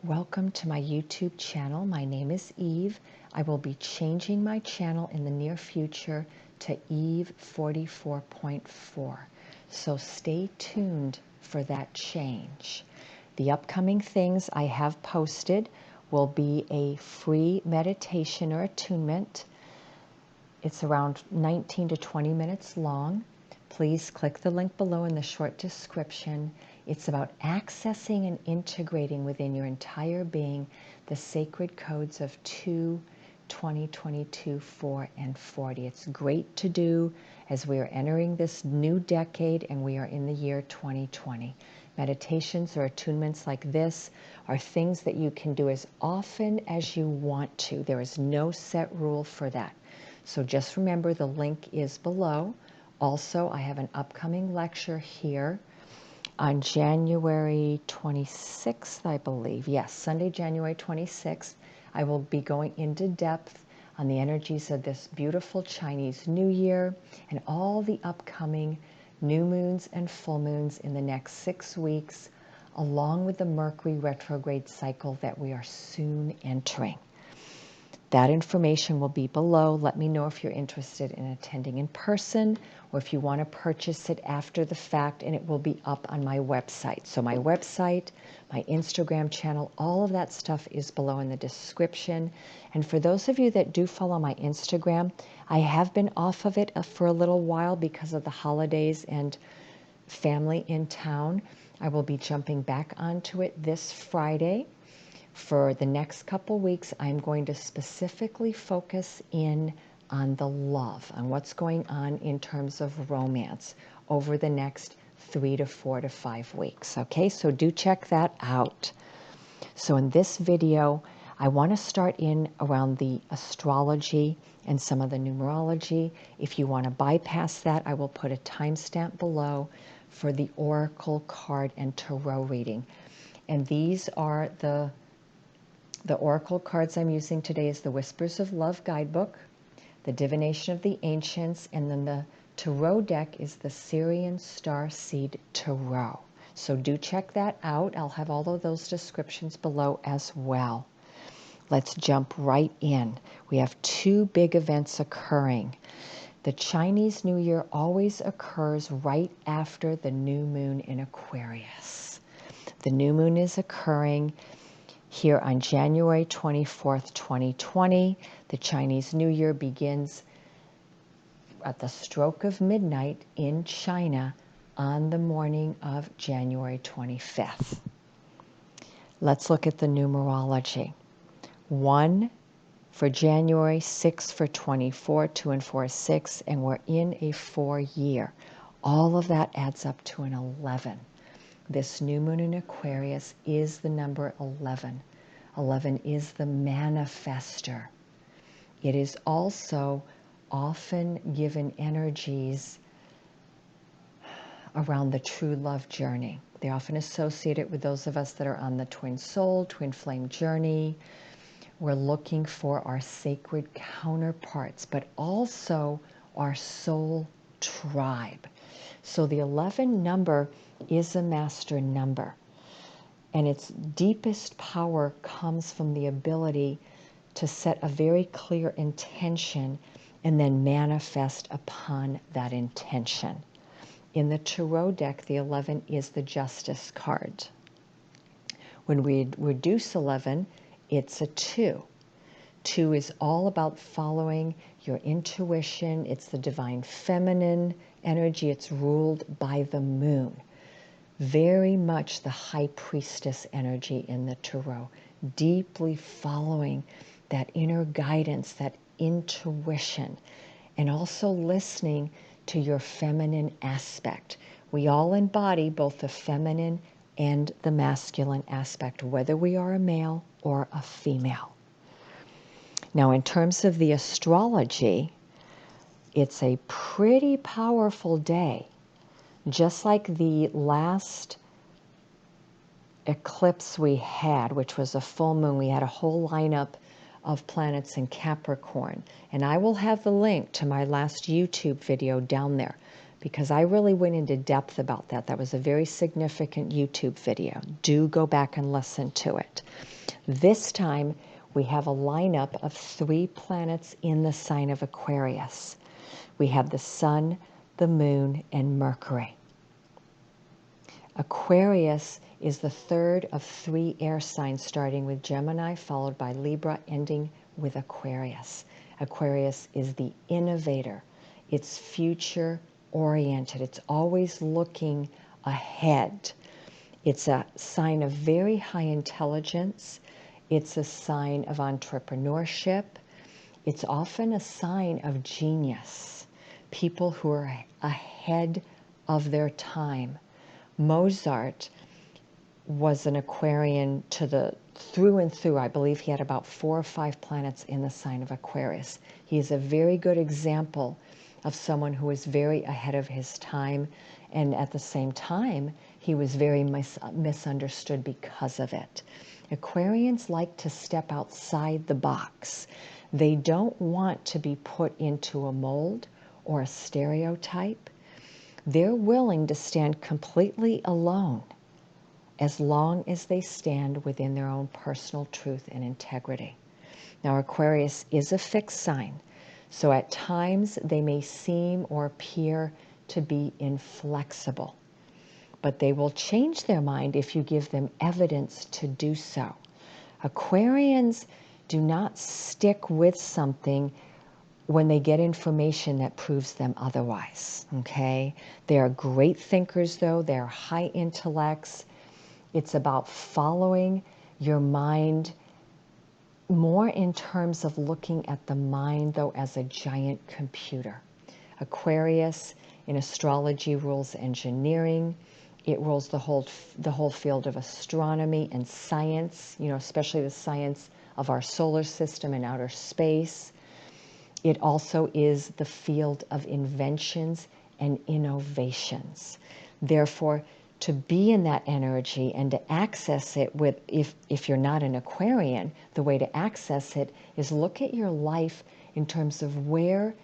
Welcome to my YouTube channel. My name is Eve. I will be changing my channel in the near future to Eve 44.4. So stay tuned for that change. The upcoming things I have posted will be a free meditation or attunement. It's around 19 to 20 minutes long. Please click the link below in the short description. It's about accessing and integrating within your entire being the sacred codes of 2, 20, 22, 4, and 40. It's great to do as we are entering this new decade and we are in the year 2020. Meditations or attunements like this are things that you can do as often as you want to. There is no set rule for that. So just remember the link is below. Also, I have an upcoming lecture here on January 26th, I believe. Yes, Sunday, January 26th. I will be going into depth on the energies of this beautiful Chinese New Year and all the upcoming new moons and full moons in the next 6 weeks, along with the Mercury retrograde cycle that we are soon entering. That information will be below. Let me know if you're interested in attending in person or if you want to purchase it after the fact, and it will be up on my website. So my website, my Instagram channel, all of that stuff is below in the description. And for those of you that do follow my Instagram, I have been off of it for a little while because of the holidays and family in town. I will be jumping back onto it this Friday. For the next couple weeks, I'm going to specifically focus in on the love, on what's going on in terms of romance over the next 3 to 4 to 5 weeks. Okay, so do check that out. So in this video, I want to start in around the astrology and some of the numerology. If you want to bypass that, I will put a timestamp below for the oracle card and tarot reading. And these are the oracle cards I'm using today is the Whispers of Love guidebook, the Divination of the Ancients, and then the tarot deck is the Sirian Starseed Tarot. So do check that out. I'll have all of those descriptions below as well. Let's jump right in. We have 2 big events occurring. The Chinese New Year always occurs right after the new moon in Aquarius. The new moon is occurring here on January 24th, 2020. The Chinese New Year begins at the stroke of midnight in China on the morning of January 25th. Let's look at the numerology. 1 for January, 6 for 24, 2 and 4, 6, and we're in a 4 year. All of that adds up to an 11. This new moon in Aquarius is the number 11. 11 is the manifester. It is also often given energies around the true love journey. They often associate it with those of us that are on the twin soul, twin flame journey. We're looking for our sacred counterparts, but also our soul tribe. So the 11 number is a master number, and its deepest power comes from the ability to set a very clear intention and then manifest upon that intention. In the tarot deck, the 11 is the Justice card. When we reduce 11, it's a 2. 2 is all about following your intuition. It's the divine feminine energy. It's ruled by the moon. Very much the high priestess energy in the tarot, deeply following that inner guidance, that intuition, and also listening to your feminine aspect. We all embody both the feminine and the masculine aspect, whether we are a male or a female. Now, in terms of the astrology, it's a pretty powerful day. Just like the last eclipse we had, which was a full moon, we had a whole lineup of planets in Capricorn. And I will have the link to my last YouTube video down there. because I really went into depth about that. That was a very significant YouTube video. Do go back and listen to it. This time, we have a lineup of 3 planets in the sign of Aquarius. We have the Sun, the Moon, and Mercury. Aquarius is the third of 3 air signs, starting with Gemini, followed by Libra, ending with Aquarius. Aquarius is the innovator. It's future-oriented. It's always looking ahead. It's a sign of very high intelligence. It's a sign of entrepreneurship. It's often a sign of genius, people who are ahead of their time. Mozart was an Aquarian through and through. I believe he had about 4 or 5 planets in the sign of Aquarius. He is a very good example of someone who was very ahead of his time, and at the same time, he was very misunderstood because of it. Aquarians like to step outside the box. They don't want to be put into a mold or a stereotype. They're willing to stand completely alone as long as they stand within their own personal truth and integrity. Now, Aquarius is a fixed sign, so at times they may seem or appear to be inflexible, but they will change their mind if you give them evidence to do so. Aquarians do not stick with something when they get information that proves them otherwise, okay? They are great thinkers, though. They are high intellects. It's about following your mind more in terms of looking at the mind, though, as a giant computer. Aquarius in astrology rules engineering. It rules the whole field of astronomy and science, especially the science of our solar system and outer space. It also is the field of inventions and innovations. Therefore, to be in that energy and to access it if you're not an Aquarian, the way to access it is look at your life in terms of where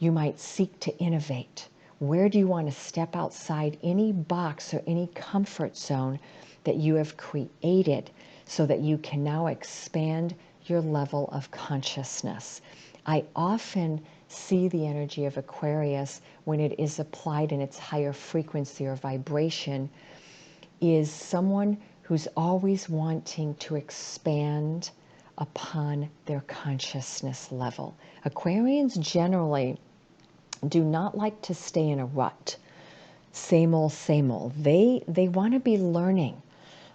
you might seek to innovate. Where do you want to step outside any box or any comfort zone that you have created so that you can now expand your level of consciousness? I often see the energy of Aquarius when it is applied in its higher frequency or vibration is someone who's always wanting to expand upon their consciousness level. Aquarians generally do not like to stay in a rut. Same old, same old. They want to be learning.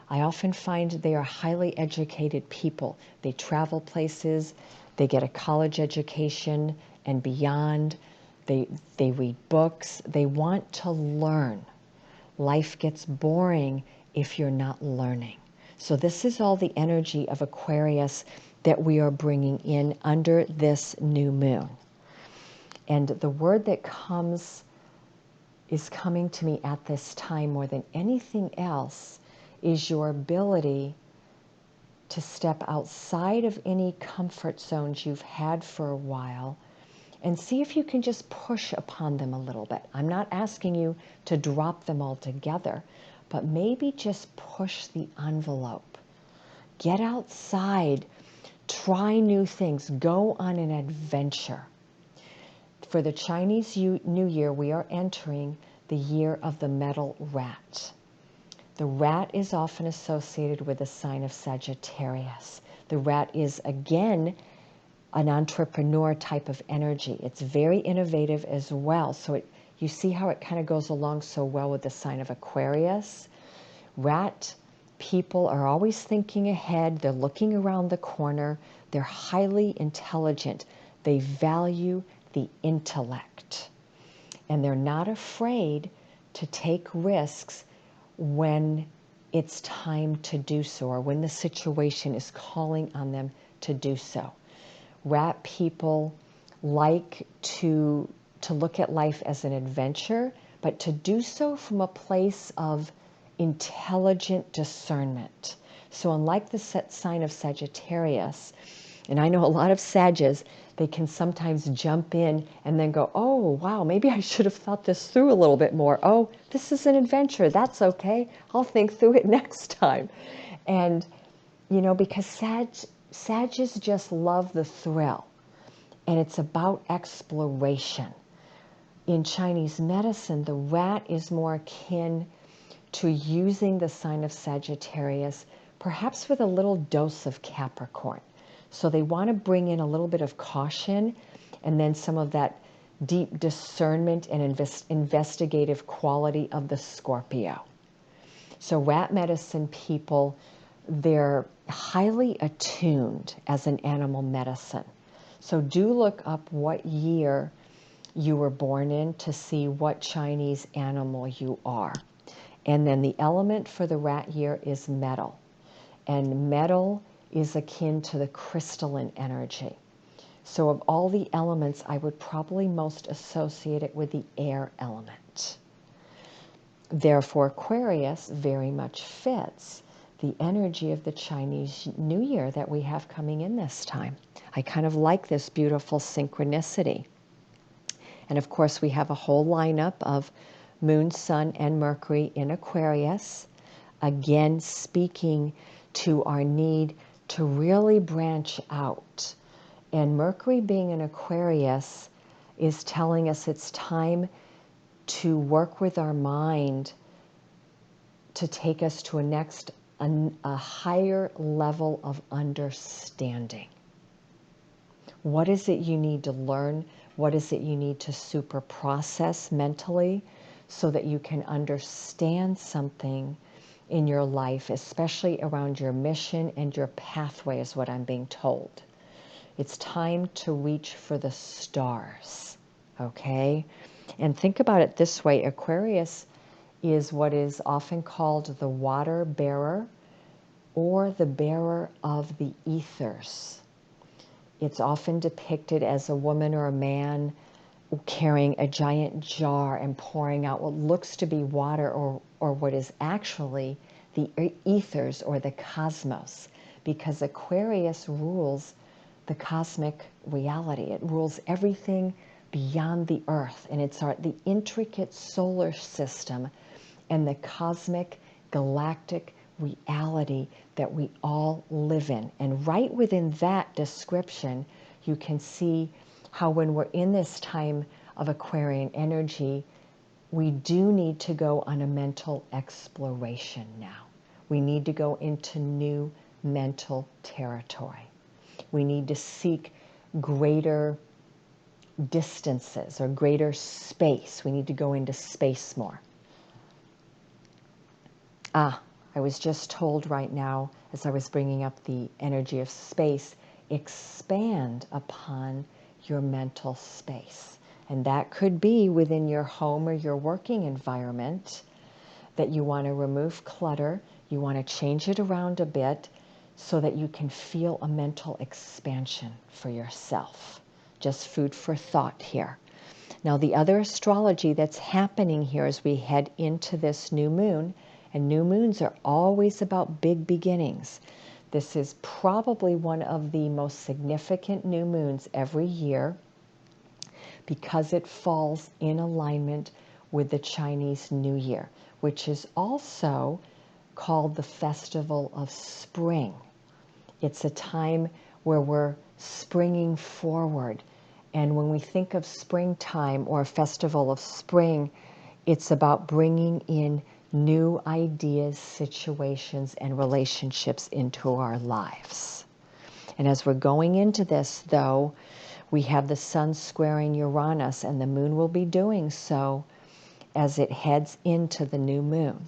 I often find they are highly educated people. They travel places, they get a college education and beyond. They read books. They want to learn. Life gets boring if you're not learning. So this is all the energy of Aquarius that we are bringing in under this new moon. And the word that is coming to me at this time more than anything else is your ability to step outside of any comfort zones you've had for a while and see if you can just push upon them a little bit. I'm not asking you to drop them altogether, but maybe just push the envelope. Get outside, try new things, go on an adventure. For the Chinese New Year, we are entering the year of the metal rat. The rat is often associated with the sign of Sagittarius. The rat is, again, an entrepreneur type of energy. It's very innovative as well. So you see how it kind of goes along so well with the sign of Aquarius. Rat people are always thinking ahead. They're looking around the corner. They're highly intelligent. They value the intellect. And they're not afraid to take risks when it's time to do so, or when the situation is calling on them to do so. Rat people like to look at life as an adventure, but to do so from a place of intelligent discernment. So unlike the sign of Sagittarius, And I know a lot of Sages, they can sometimes jump in and then go, oh, wow, maybe I should have thought this through a little bit more. Oh, this is an adventure. That's okay. I'll think through it next time. And, because Sages just love the thrill. And it's about exploration. In Chinese medicine, the rat is more akin to using the sign of Sagittarius, perhaps with a little dose of Capricorn. So they want to bring in a little bit of caution and then some of that deep discernment and investigative quality of the Scorpio. So rat medicine people, they're highly attuned as an animal medicine. So do look up what year you were born in to see what Chinese animal you are. And then the element for the rat year is metal. And metal is akin to the crystalline energy. So of all the elements, I would probably most associate it with the air element. Therefore, Aquarius very much fits the energy of the Chinese New Year that we have coming in this time. I kind of like this beautiful synchronicity. And of course, we have a whole lineup of Moon, Sun, and Mercury in Aquarius, again speaking to our need to really branch out. And Mercury being in Aquarius is telling us it's time to work with our mind to take us to a higher level of understanding. What is it you need to learn? What is it you need to super process mentally so that you can understand something in your life, especially around your mission and your pathway, is what I'm being told. It's time to reach for the stars, okay? And think about it this way. Aquarius is what is often called the water bearer or the bearer of the ethers. It's often depicted as a woman or a man carrying a giant jar and pouring out what looks to be water or what is actually the ethers or the cosmos, because Aquarius rules the cosmic reality. It rules everything beyond the earth, and it's the intricate solar system and the cosmic galactic reality that we all live in. And right within that description, you can see how when we're in this time of Aquarian energy, we do need to go on a mental exploration now. We need to go into new mental territory. We need to seek greater distances or greater space. We need to go into space more. I was just told right now, as I was bringing up the energy of space, expand upon your mental space. And that could be within your home or your working environment, that you want to remove clutter, you want to change it around a bit so that you can feel a mental expansion for yourself. Just food for thought here. Now, the other astrology that's happening here as we head into this new moon, and new moons are always about big beginnings. This is probably one of the most significant new moons every year because it falls in alignment with the Chinese New Year, which is also called the Festival of Spring. It's a time where we're springing forward. And when we think of springtime or a festival of spring, it's about bringing in new ideas, situations, and relationships into our lives. And as we're going into this, though, we have the sun squaring Uranus, and the moon will be doing so as it heads into the new moon.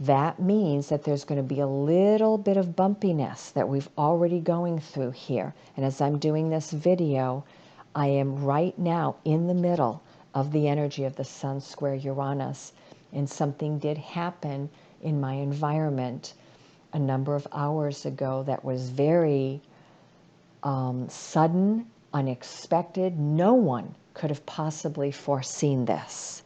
That means that there's going to be a little bit of bumpiness that we've already going through here. And as I'm doing this video, I am right now in the middle of the energy of the sun square Uranus. And something did happen in my environment a number of hours ago that was very sudden, unexpected. No one could have possibly foreseen this.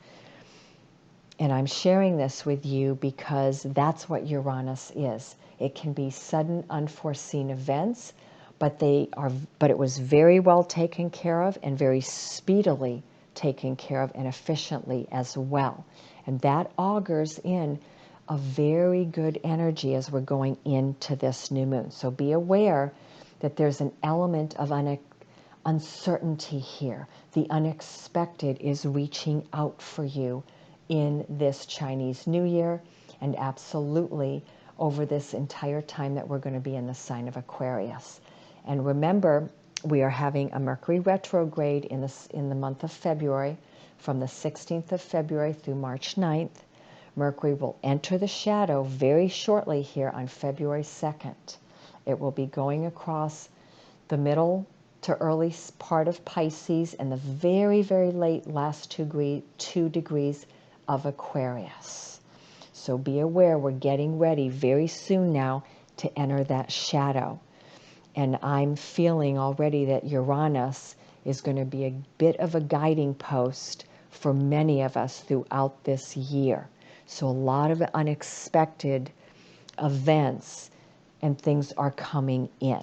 And I'm sharing this with you because that's what Uranus is. It can be sudden, unforeseen events, but it was very well taken care of and very speedily taken care of and efficiently as well. And that augurs in a very good energy as we're going into this new moon. So be aware that there's an element of uncertainty here. The unexpected is reaching out for you in this Chinese New Year, and absolutely over this entire time that we're going to be in the sign of Aquarius. And remember, we are having a Mercury retrograde in the month of February, from the 16th of February through March 9th. Mercury will enter the shadow very shortly here on February 2nd. It will be going across the middle to early part of Pisces and the very, very late last 2 degrees of Aquarius. So be aware, we're getting ready very soon now to enter that shadow. And I'm feeling already that Uranus is going to be a bit of a guiding post for many of us throughout this year. So a lot of unexpected events and things are coming in.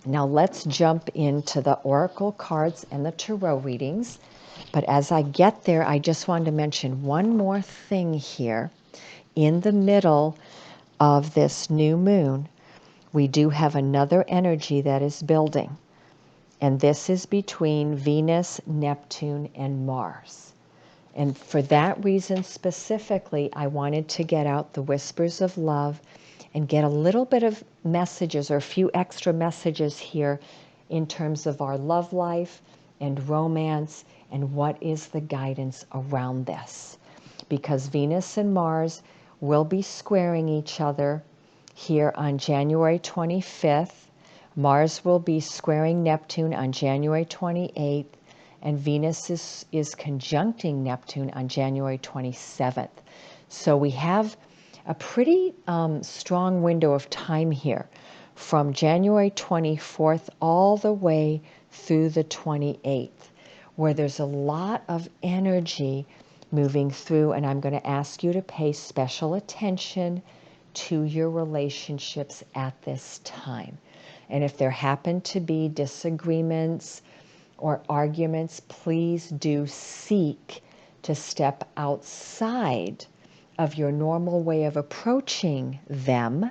Now let's jump into the oracle cards and the tarot readings. But as I get there, I just wanted to mention one more thing here. In the middle of this new moon, we do have another energy that is building. And this is between Venus, Neptune, and Mars. And for that reason specifically, I wanted to get out the whispers of love and get a little bit of messages, or a few extra messages here in terms of our love life and romance and what is the guidance around this. Because Venus and Mars will be squaring each other here on January 25th. Mars will be squaring Neptune on January 28th. And Venus is conjuncting Neptune on January 27th. So we have a pretty strong window of time here from January 24th all the way through the 28th, where there's a lot of energy moving through, and I'm going to ask you to pay special attention to your relationships at this time. And if there happen to be disagreements or arguments, please do seek to step outside of your normal way of approaching them.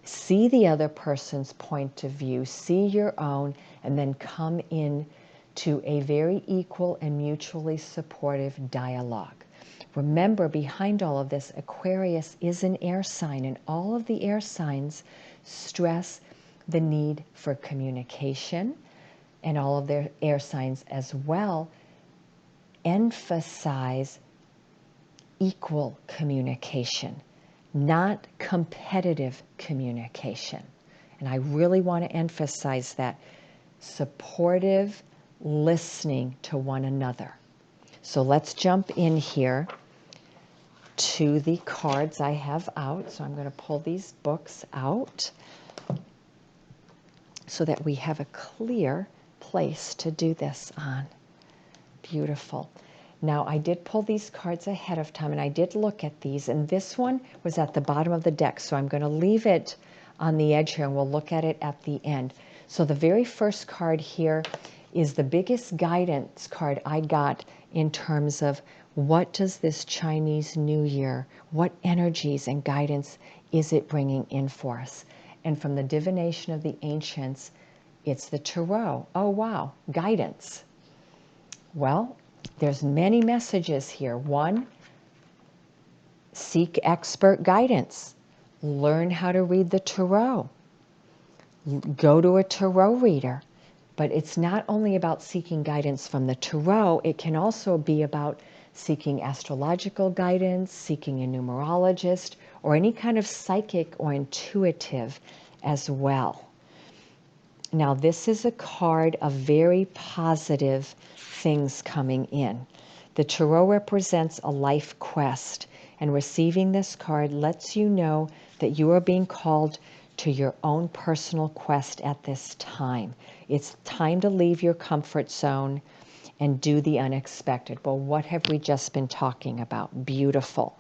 See the other person's point of view, see your own, and then come in to a very equal and mutually supportive dialogue. Remember, behind all of this, Aquarius is an air sign, and all of the air signs stress the need for communication, and all of their air signs as well emphasize equal communication, not competitive communication. And I really want to emphasize that. Supportive listening to one another. So let's jump in here to the cards I have out. So I'm going to pull these books out so that we have a clear place to do this on. Beautiful. Now, I did pull these cards ahead of time, and I did look at these, and this one was at the bottom of the deck, so I'm going to leave it on the edge here, and we'll look at it at the end. So the very first card here is the biggest guidance card I got in terms of what does this Chinese New Year, what energies and guidance is it bringing in for us? And from the Divination of the Ancients, it's the Tarot. Oh, wow, guidance. Well, there's many messages here. One, seek expert guidance. Learn how to read the Tarot. Go to a Tarot reader. But it's not only about seeking guidance from the Tarot, it can also be about seeking astrological guidance, seeking a numerologist, or any kind of psychic or intuitive as well. Now, this is a card of very positive things coming in. The Tarot represents a life quest, and receiving this card lets you know that you are being called to your own personal quest at this time. It's time to leave your comfort zone and do the unexpected. Well, what have we just been talking about? Beautiful.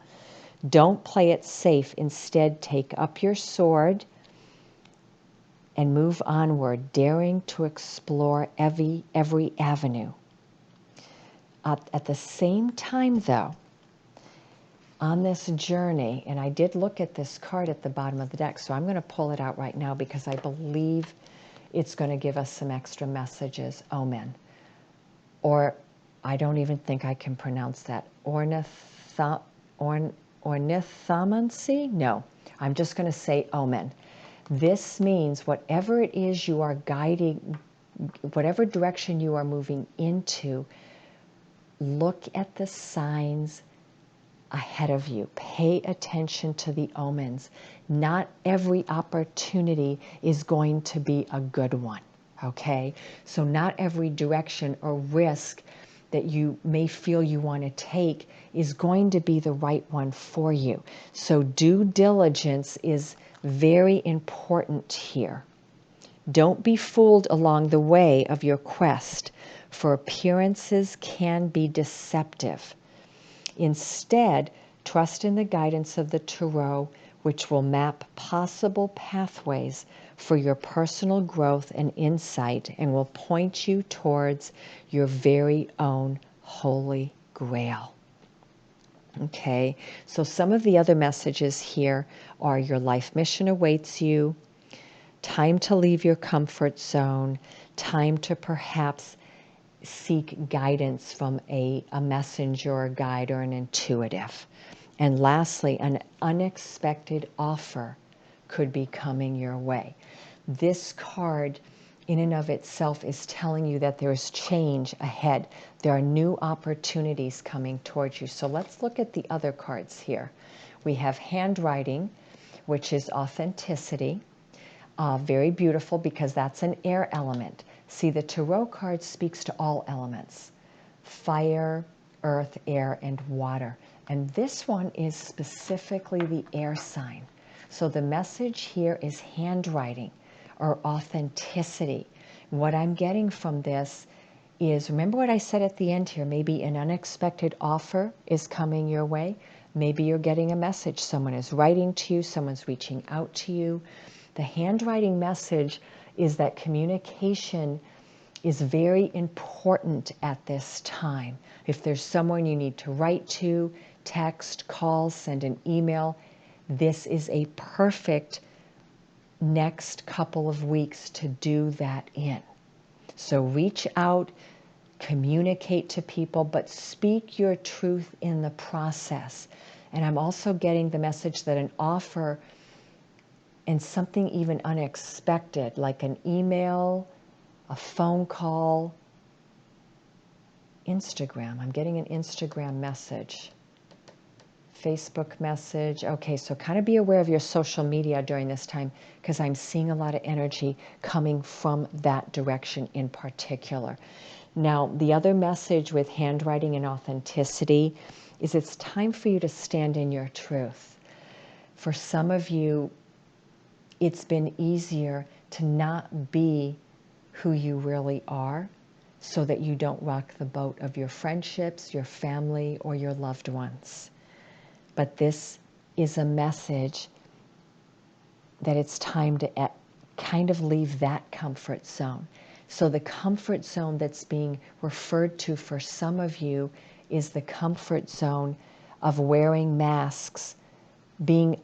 Don't play it safe. Instead, take up your sword and move onward, daring to explore every avenue. At the same time, though, on this journey, and I did look at this card at the bottom of the deck, so I'm going to pull it out right now because I believe it's going to give us some extra messages. Omen. Or I don't even think I can pronounce that. Ornithomancy? No, I'm just going to say omen. This means whatever it is you are guiding, whatever direction you are moving into, look at the signs ahead of you. Pay attention to the omens. Not every opportunity is going to be a good one, okay? So not every direction or risk that you may feel you want to take is going to be the right one for you. So due diligence is very important here. Don't be fooled along the way of your quest, for appearances can be deceptive. Instead, trust in the guidance of the Tarot, which will map possible pathways for your personal growth and insight and will point you towards your very own Holy Grail. Okay, so some of the other messages here are your life mission awaits you, time to leave your comfort zone, time to perhaps seek guidance from a messenger or guide or an intuitive. And lastly, an unexpected offer could be coming your way. This card in and of itself is telling you that there is change ahead. There are new opportunities coming towards you. So let's look at the other cards here. We have handwriting, which is authenticity. Very beautiful because that's an air element. See, the Tarot card speaks to all elements: fire, earth, air, and water. And this one is specifically the air sign. So the message here is handwriting or authenticity. What I'm getting from this is, remember what I said at the end here, maybe an unexpected offer is coming your way. Maybe you're getting a message. Someone is writing to you. Someone's reaching out to you. The handwriting message is that communication is very important at this time. If there's someone you need to write to, text, call, send an email, this is a perfect next couple of weeks to do that in. So reach out, communicate to people, but speak your truth in the process. And I'm also getting the message that an offer and something even unexpected, like an email, a phone call, Instagram. I'm getting an Instagram message, Facebook message. Okay, so kind of be aware of your social media during this time because I'm seeing a lot of energy coming from that direction in particular. Now, the other message with handwriting and authenticity is it's time for you to stand in your truth. For some of you, it's been easier to not be who you really are so that you don't rock the boat of your friendships, your family, or your loved ones. But this is a message that it's time to kind of leave that comfort zone. So the comfort zone that's being referred to for some of you is the comfort zone of wearing masks, being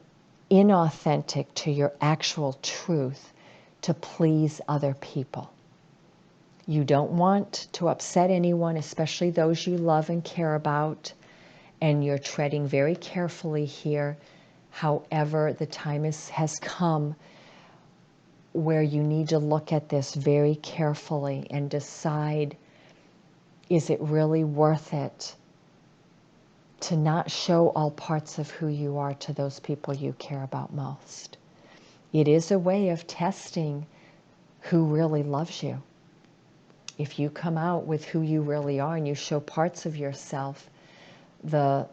inauthentic to your actual truth to please other people. You don't want to upset anyone, especially those you love and care about, and you're treading very carefully here. However, the time has come where you need to look at this very carefully and decide, is it really worth it to not show all parts of who you are to those people you care about most? It is a way of testing who really loves you. If you come out with who you really are and you show parts of yourself, the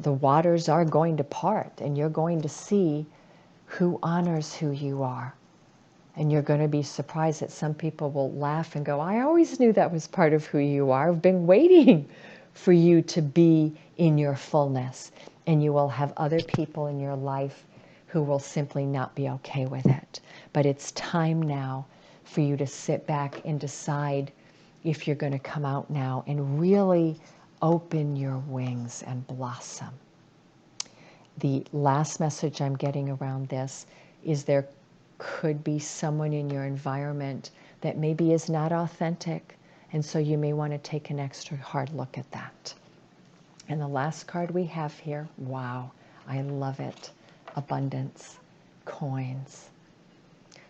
waters are going to part and you're going to see who honors who you are. And you're going to be surprised that some people will laugh and go, I always knew that was part of who you are. I've been waiting for you to be in your fullness. And you will have other people in your life who will simply not be okay with it. But it's time now for you to sit back and decide if you're going to come out now and really open your wings and blossom. The last message I'm getting around this is there could be someone in your environment that maybe is not authentic, and so you may want to take an extra hard look at that. And the last card we have here, wow, I love it. Abundance, coins.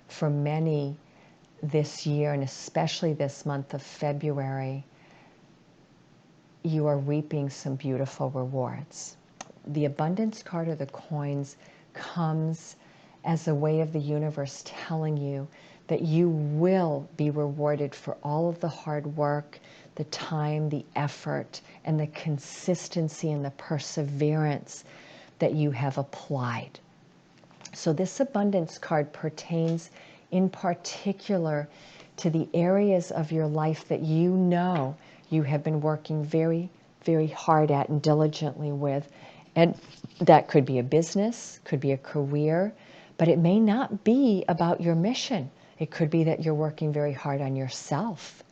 For many this year, and especially this month of February, you are reaping some beautiful rewards. The abundance card or the coins comes as a way of the universe telling you that you will be rewarded for all of the hard work, the time, the effort, and the consistency and the perseverance that you have applied. So this abundance card pertains in particular to the areas of your life that you know you have been working very, very hard at and diligently with. And that could be a business, could be a career, but it may not be about your mission. It could be that you're working very hard on yourself.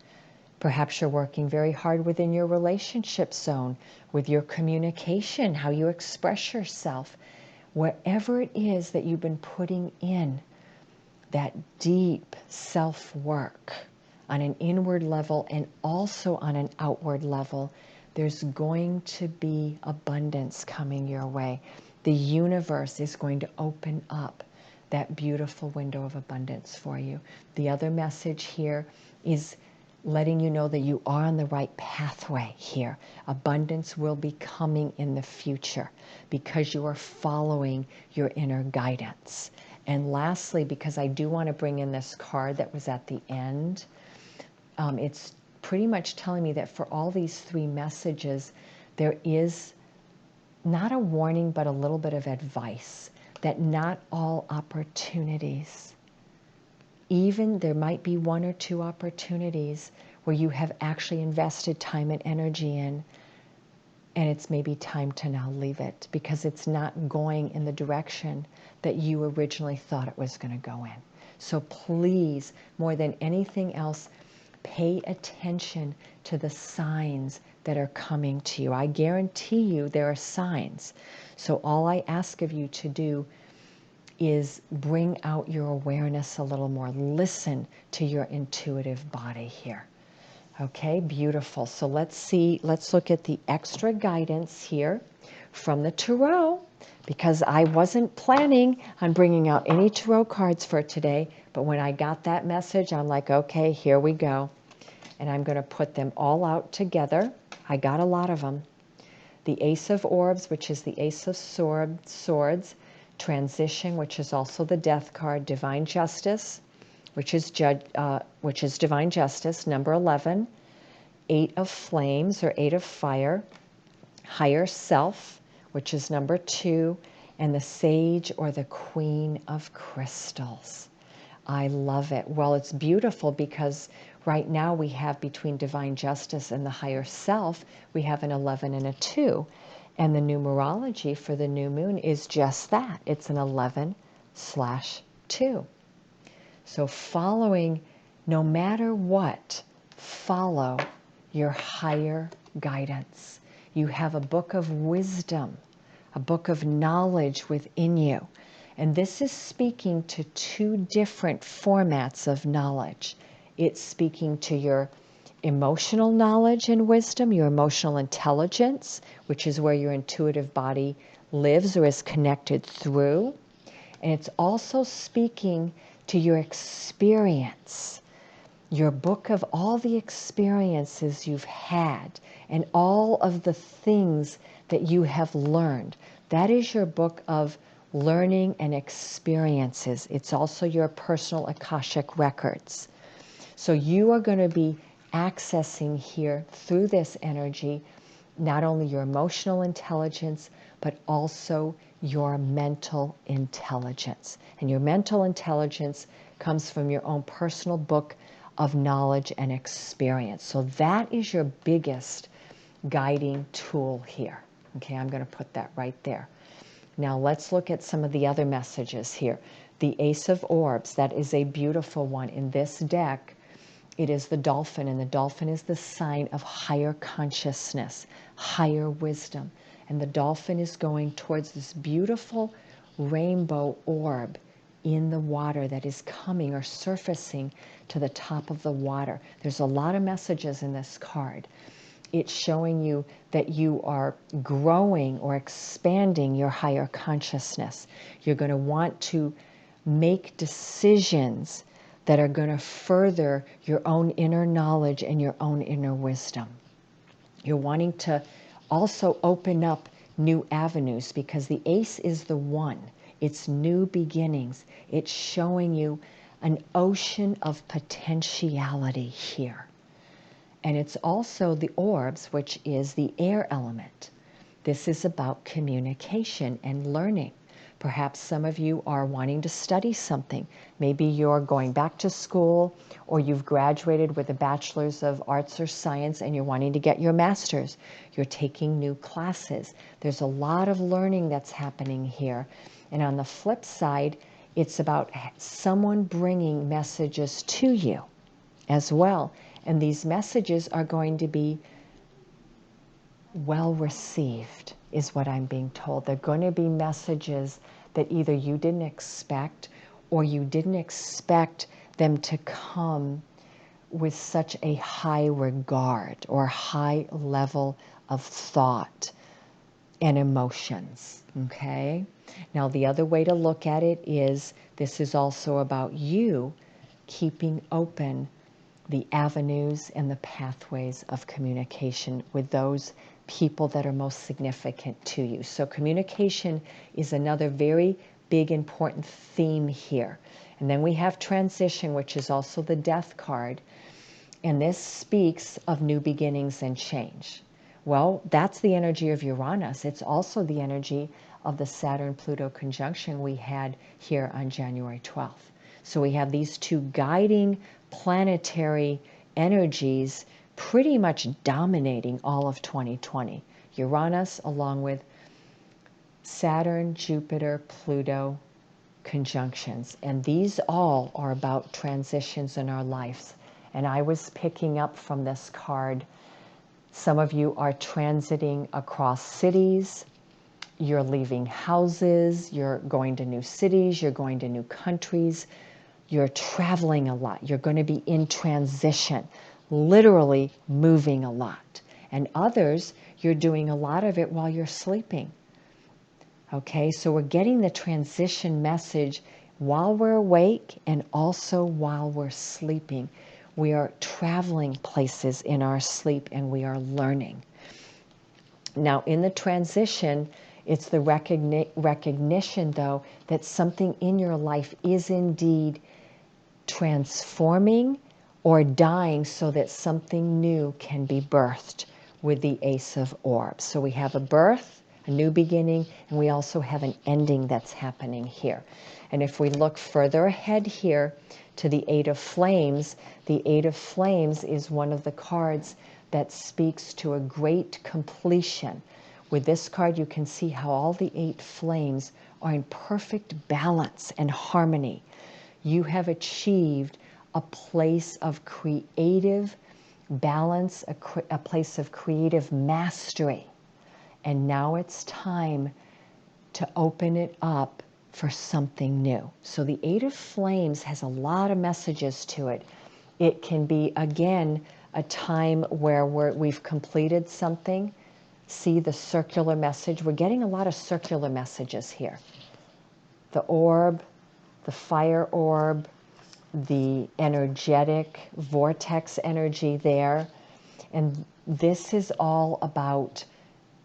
Perhaps you're working very hard within your relationship zone, with your communication, how you express yourself. Wherever it is that you've been putting in that deep self-work on an inward level and also on an outward level, there's going to be abundance coming your way. The universe is going to open up that beautiful window of abundance for you. The other message here is letting you know that you are on the right pathway here. Abundance will be coming in the future because you are following your inner guidance. And lastly, because I do want to bring in this card that was at the end, it's pretty much telling me that for all these three messages, there is not a warning, but a little bit of advice that not all opportunities, even there might be one or two opportunities where you have actually invested time and energy in, and it's maybe time to now leave it because it's not going in the direction that you originally thought it was going to go in. So please, more than anything else, pay attention to the signs that are coming to you. I guarantee you there are signs. So all I ask of you to do is bring out your awareness a little more. Listen to your intuitive body here. Okay, beautiful. So let's look at the extra guidance here from the Tarot, because I wasn't planning on bringing out any Tarot cards for today, but when I got that message, I'm like, okay, here we go. And I'm going to put them all out together. I got a lot of them. The Ace of Orbs, which is the Ace of Swords, Transition, which is also the Death card, Divine Justice, which is Divine Justice, number 11, Eight of Flames or Eight of Fire, Higher Self, which is number 2, and the Sage or the Queen of Crystals. I love it. Well, it's beautiful because right now we have between Divine Justice and the Higher Self, we have an 11 and a 2. And the numerology for the new moon is just that. It's an 11/2. So following, no matter what, follow your higher guidance. You have a book of wisdom, a book of knowledge within you. And this is speaking to two different formats of knowledge. It's speaking to your emotional knowledge and wisdom, your emotional intelligence, which is where your intuitive body lives or is connected through. And it's also speaking to your experience, your book of all the experiences you've had and all of the things that you have learned. That is your book of learning and experiences. It's also your personal Akashic records. So you are going to be accessing here through this energy not only your emotional intelligence, but also your mental intelligence. And your mental intelligence comes from your own personal book of knowledge and experience. So that is your biggest guiding tool here. Okay, I'm going to put that right there. Now let's look at some of the other messages here. The Ace of Orbs, that is a beautiful one. In this deck, it is the dolphin, and the dolphin is the sign of higher consciousness, higher wisdom. And the dolphin is going towards this beautiful rainbow orb in the water that is coming or surfacing to the top of the water. There's a lot of messages in this card. It's showing you that you are growing or expanding your higher consciousness. You're going to want to make decisions that are going to further your own inner knowledge and your own inner wisdom. You're wanting to also open up new avenues, because the ace is the one. It's new beginnings. It's showing you an ocean of potentiality here. And it's also the orbs, which is the air element. This is about communication and learning. Perhaps some of you are wanting to study something. Maybe you're going back to school, or you've graduated with a bachelor's of arts or science and you're wanting to get your master's. You're taking new classes. There's a lot of learning that's happening here. And on the flip side, it's about someone bringing messages to you as well. And these messages are going to be well received, is what I'm being told. They're going to be messages that either you didn't expect, or you didn't expect them to come with such a high regard or high level of thought and emotions. Okay? Now, the other way to look at it is this is also about you keeping open the avenues and the pathways of communication with those people that are most significant to you. So communication is another very big, important theme here. And then we have transition, which is also the death card. And this speaks of new beginnings and change. Well, that's the energy of Uranus. It's also the energy of the Saturn-Pluto conjunction we had here on January 12th. So we have these two guiding planetary energies pretty much dominating all of 2020. Uranus along with Saturn, Jupiter, Pluto conjunctions. And these all are about transitions in our lives. And I was picking up from this card, some of you are transiting across cities, you're leaving houses, you're going to new cities, you're going to new countries, you're traveling a lot, you're going to be in transition, literally moving a lot. And others, you're doing a lot of it while you're sleeping. Okay, so we're getting the transition message while we're awake and also while we're sleeping. We are traveling places in our sleep and we are learning. Now, in the transition, it's the recognition, though, that something in your life is indeed transforming or dying so that something new can be birthed with the Ace of Orbs. So we have a birth, a new beginning, and we also have an ending that's happening here. And if we look further ahead here to the Eight of Flames, the Eight of Flames is one of the cards that speaks to a great completion. With this card, you can see how all the 8 flames are in perfect balance and harmony. You have achieved a place of creative balance, a place of creative mastery. And now it's time to open it up for something new. So the Eight of Flames has a lot of messages to it. It can be, again, a time where we've completed something. See the circular message. We're getting a lot of circular messages here. The orb, the fire orb, the energetic vortex energy there. And this is all about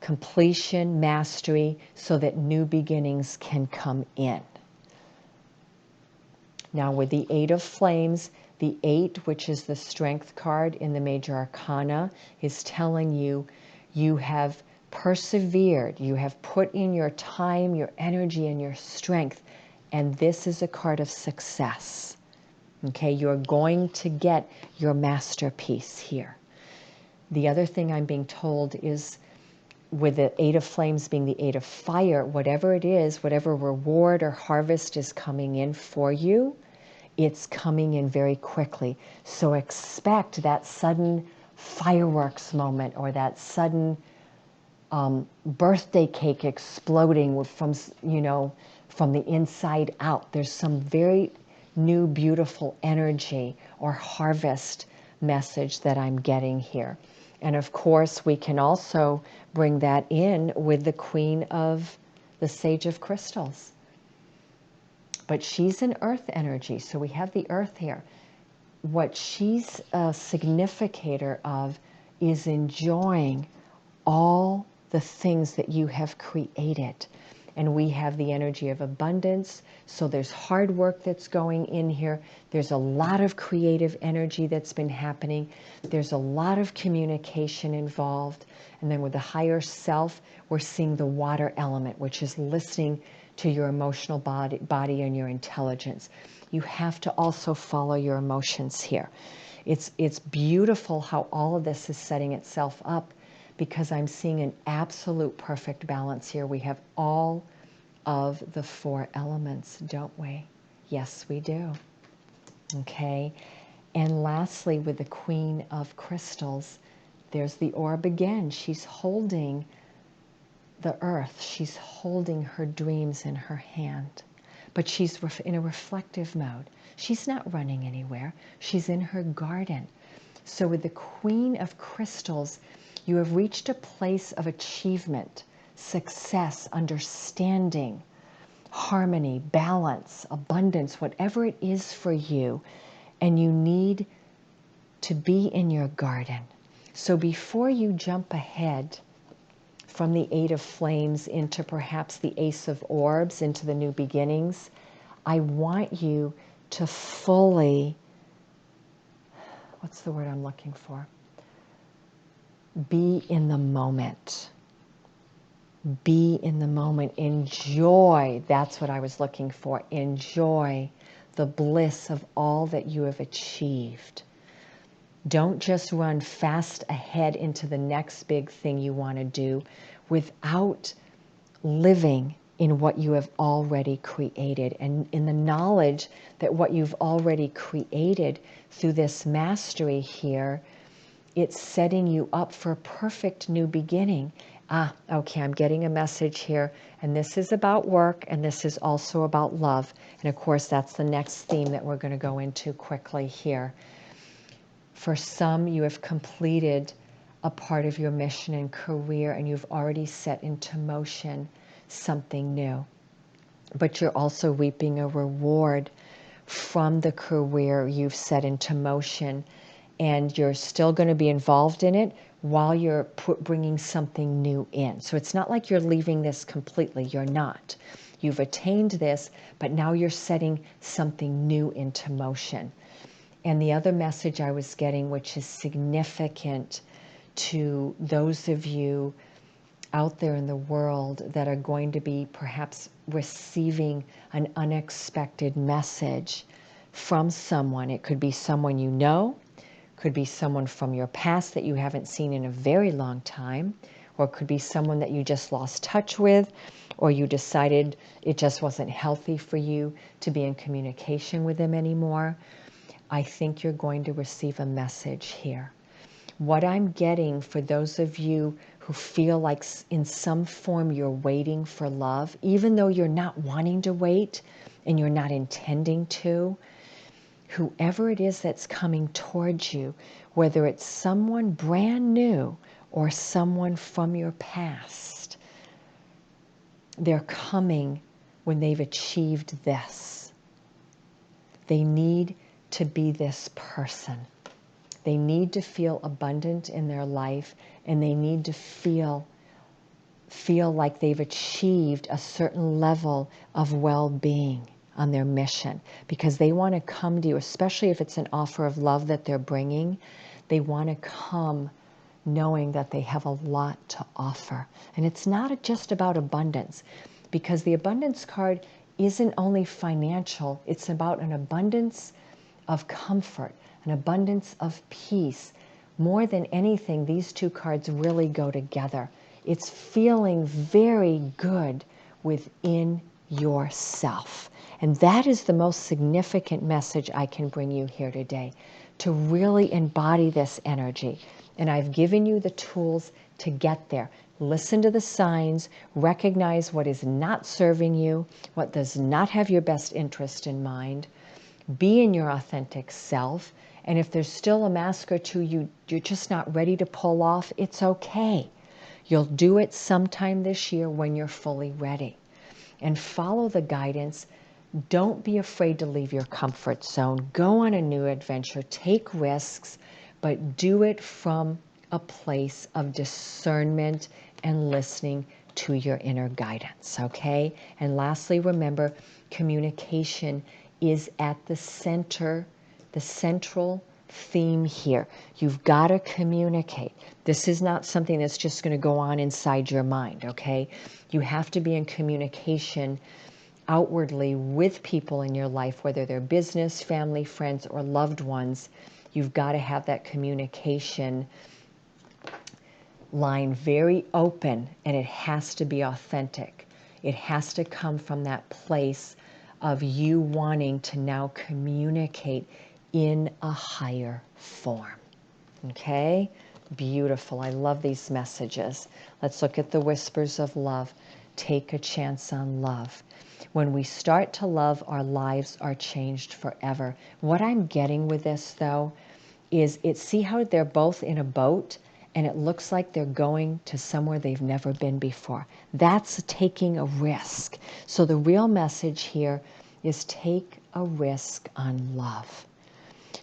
completion, mastery, so that new beginnings can come in. Now with the Eight of Flames, the 8, which is the Strength card in the Major Arcana, is telling you you have persevered, you have put in your time, your energy, and your strength, and this is a card of success. Okay, you're going to get your masterpiece here. The other thing I'm being told is with the Eight of Flames being the Eight of Fire, whatever it is, whatever reward or harvest is coming in for you, it's coming in very quickly. So expect that sudden fireworks moment, or that sudden birthday cake exploding from, from the inside out. There's some very new, beautiful energy or harvest message that I'm getting here. And of course, we can also bring that in with the Queen of the Sage of Crystals. But she's an earth energy, so we have the earth here. What she's a significator of is enjoying all the things that you have created. And we have the energy of abundance, so there's hard work that's going in here. There's a lot of creative energy that's been happening. There's a lot of communication involved. And then with the higher self, we're seeing the water element, which is listening to your emotional body and your intelligence. You have to also follow your emotions here. It's beautiful how all of this is setting itself up, because I'm seeing an absolute perfect balance here. We have all of the four elements, don't we? Yes, we do. Okay. And lastly, with the Queen of Crystals, there's the orb again. She's holding the earth. She's holding her dreams in her hand. But she's in a reflective mode. She's not running anywhere. She's in her garden. So with the Queen of Crystals, you have reached a place of achievement, success, understanding, harmony, balance, abundance, whatever it is for you. And you need to be in your garden. So before you jump ahead from the Eight of Flames into perhaps the Ace of Orbs, into the new beginnings, I want you to fully, what's the word I'm looking for? Be in the moment. Be in the moment. Enjoy. That's what I was looking for. Enjoy the bliss of all that you have achieved. Don't just run fast ahead into the next big thing you want to do without living in what you have already created, and in the knowledge that what you've already created through this mastery here, it's setting you up for a perfect new beginning. Okay, I'm getting a message here, and this is about work, and this is also about love. And of course, that's the next theme that we're going to go into quickly here. For some, you have completed a part of your mission and career, and you've already set into motion something new. But you're also reaping a reward from the career you've set into motion, and you're still going to be involved in it while you're bringing something new in. So it's not like you're leaving this completely. You're not. You've attained this, but now you're setting something new into motion. And the other message I was getting, which is significant to those of you out there in the world that are going to be perhaps receiving an unexpected message from someone. It could be someone you know, could be someone from your past that you haven't seen in a very long time, or it could be someone that you just lost touch with, or you decided it just wasn't healthy for you to be in communication with them anymore. I think you're going to receive a message here. What I'm getting for those of you who feel like in some form you're waiting for love, even though you're not wanting to wait and you're not intending to, whoever it is that's coming towards you, whether it's someone brand new or someone from your past, they're coming when they've achieved this. They need to be this person. They need to feel abundant in their life, and they need to feel like they've achieved a certain level of well-being on their mission, because they want to come to you, especially if it's an offer of love that they're bringing. They want to come knowing that they have a lot to offer. And it's not just about abundance, because the abundance card isn't only financial, it's about an abundance of comfort, an abundance of peace. More than anything, these two cards really go together. It's feeling very good within yourself. And that is the most significant message I can bring you here today, to really embody this energy. And I've given you the tools to get there. Listen to the signs, recognize what is not serving you, what does not have your best interest in mind. Be in your authentic self. And if there's still a mask or two you're just not ready to pull off, it's okay. You'll do it sometime this year when you're fully ready. And follow the guidance. Don't be afraid to leave your comfort zone. Go on a new adventure. Take risks, but do it from a place of discernment and listening to your inner guidance, okay? And lastly, remember, communication is at the center, the central theme here. You've got to communicate. This is not something that's just going to go on inside your mind, okay? You have to be in communication outwardly with people in your life, whether they're business, family, friends, or loved ones. You've got to have that communication line very open, and it has to be authentic. It has to come from that place of you wanting to now communicate in a higher form. Okay? Beautiful. I love these messages. Let's look at the whispers of love. Take a chance on love. When we start to love, our lives are changed forever. What I'm getting with this, though, is see how they're both in a boat and it looks like they're going to somewhere they've never been before. That's taking a risk. So the real message here is take a risk on love.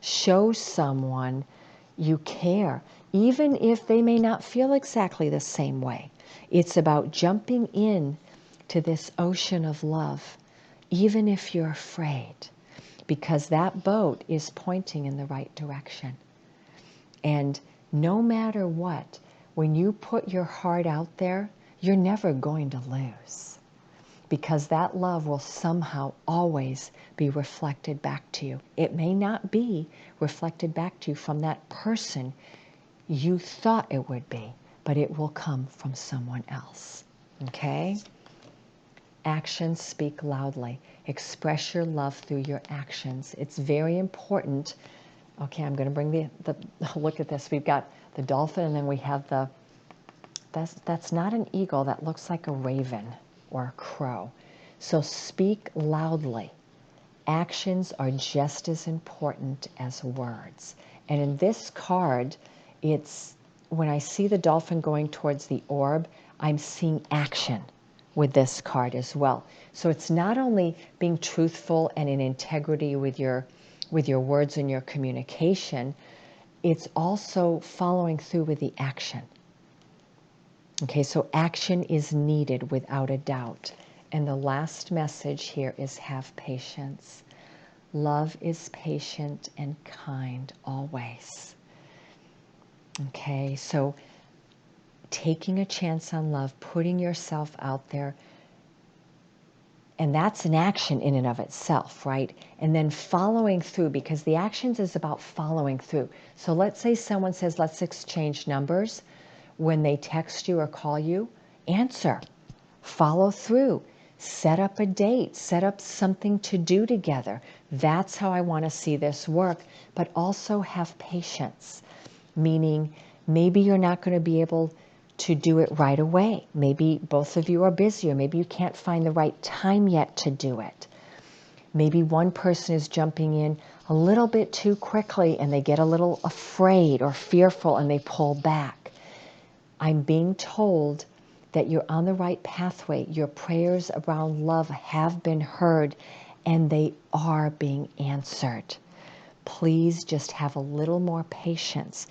Show someone you care, even if they may not feel exactly the same way. It's about jumping in to this ocean of love, even if you're afraid, because that boat is pointing in the right direction. And no matter what, when you put your heart out there, you're never going to lose, because that love will somehow always be reflected back to you. It may not be reflected back to you from that person you thought it would be, but it will come from someone else. Okay? Actions speak loudly. Express your love through your actions. It's very important. Okay, I'm going to bring the look at this. We've got the dolphin, and then we have that's not an eagle. That looks like a raven or a crow. So speak loudly. Actions are just as important as words. And in this card, it's when I see the dolphin going towards the orb, I'm seeing action with this card as well. So it's not only being truthful and in integrity with your words and your communication, it's also following through with the action. Okay, so action is needed without a doubt. And the last message here is have patience. Love is patient and kind always. Okay, so taking a chance on love, putting yourself out there, and that's an action in and of itself, right? And then following through, because the actions is about following through. So let's say someone says, let's exchange numbers. When they text you or call you, answer, follow through, set up a date, set up something to do together. That's how I want to see this work, but also have patience, meaning maybe you're not going to be able to do it right away. Maybe both of you are busy, or maybe you can't find the right time yet to do it. Maybe one person is jumping in a little bit too quickly and they get a little afraid or fearful and they pull back. I'm being told that you're on the right pathway. Your prayers around love have been heard and they are being answered. Please just have a little more patience.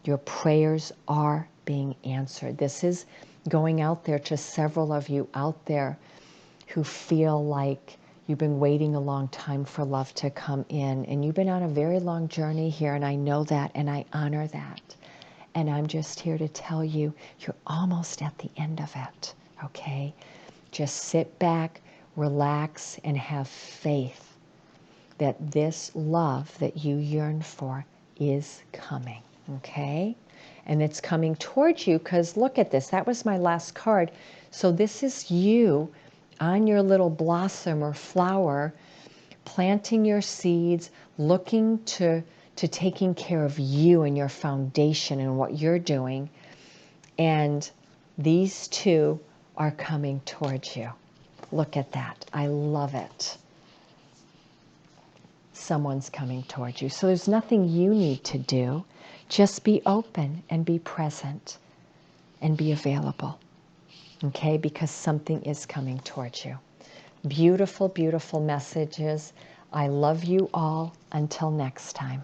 Your prayers are being answered. This is going out there to several of you out there who feel like you've been waiting a long time for love to come in, and you've been on a very long journey here, and I know that and I honor that. And I'm just here to tell you, you're almost at the end of it, okay? Just sit back, relax, and have faith that this love that you yearn for is coming, okay? and it's coming towards you because look at this. That was my last card. So this is you on your little blossom or flower, planting your seeds, looking to taking care of you and your foundation and what you're doing. And these two are coming towards you. Look at that. I love it. Someone's coming towards you. So there's nothing you need to do. Just be open and be present and be available. Okay? Because something is coming towards you. Beautiful, beautiful messages. I love you all. Until next time.